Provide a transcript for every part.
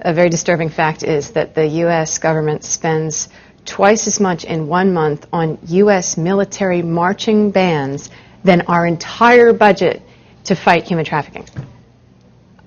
A very disturbing fact is that the U.S. government spends twice as much in 1 month on U.S. military marching bands than our entire budget to fight human trafficking.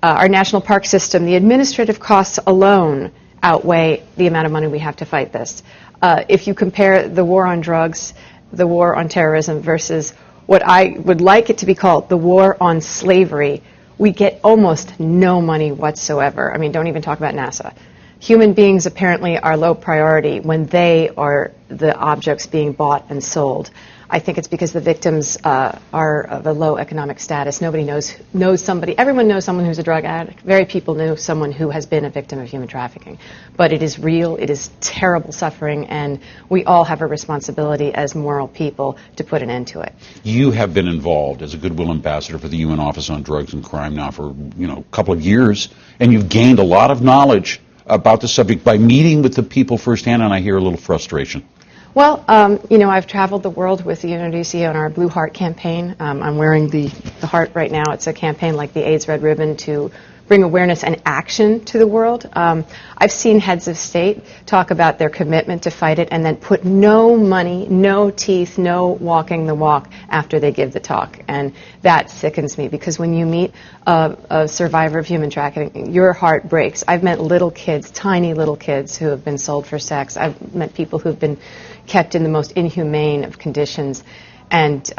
Our national park system, the administrative costs alone outweigh the amount of money we have to fight this. If you compare the war on drugs, the war on terrorism versus what I would like it to be called, the war on slavery, we get almost no money whatsoever. I mean, don't even talk about NASA. Human beings apparently are low priority when they are the objects being bought and sold. I think it's because the victims are of a low economic status. Nobody knows somebody. Everyone knows someone who's a drug addict. Very people know someone who has been a victim of human trafficking. But it is real. It is terrible suffering, and we all have a responsibility as moral people to put an end to it. You have been involved as a goodwill ambassador for the UN Office on Drugs and Crime now for a couple of years, and you've gained a lot of knowledge about the subject by meeting with the people firsthand, and I hear a little frustration. Well, I've traveled the world with the UNODC on our Blue Heart campaign. I'm wearing the heart right now. It's a campaign like the AIDS Red Ribbon to bring awareness and action to the world. I've seen heads of state talk about their commitment to fight it and then put no money, no teeth, no walking the walk after they give the talk. And that sickens me, because when you meet a survivor of human trafficking, your heart breaks. I've met little kids, tiny little kids who have been sold for sex. I've met people who've been kept in the most inhumane of conditions. And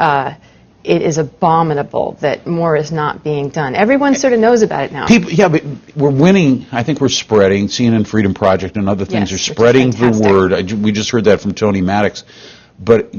it is abominable that more is not being done. Everyone sort of knows about it now. But we're winning. I think we're spreading. CNN Freedom Project and other things are spreading the word. We just heard that from Tony Maddox. But,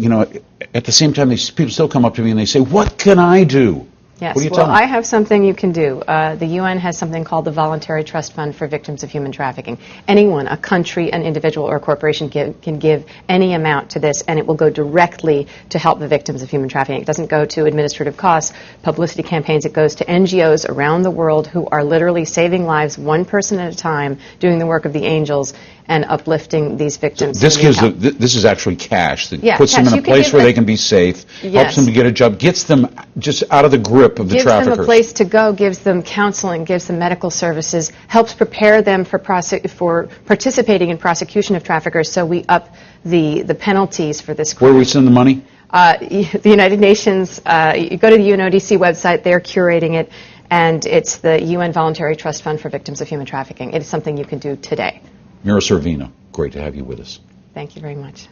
at the same time, people still come up to me and they say, what can I do? Yes, what do you well, tell them? I have something you can do. The UN has something called the Voluntary Trust Fund for Victims of Human Trafficking. Anyone, a country, an individual, or a corporation can give any amount to this, and it will go directly to help the victims of human trafficking. It doesn't go to administrative costs, publicity campaigns. It goes to NGOs around the world who are literally saving lives one person at a time, doing the work of the angels, and uplifting these victims. So this is actually cash that puts cash. them in a place where they can be safe, helps them to get a job, gets them just out of the grip of the traffickers. Gives them a place to go, gives them counseling, gives them medical services, helps prepare them for participating in prosecution of traffickers, so we up the penalties for this crime. Where do we send the money? The United Nations, you go to the UNODC website, they're curating it, and it's the UN Voluntary Trust Fund for Victims of Human Trafficking. It is something you can do today. Mira Sorvino, great to have you with us. Thank you very much.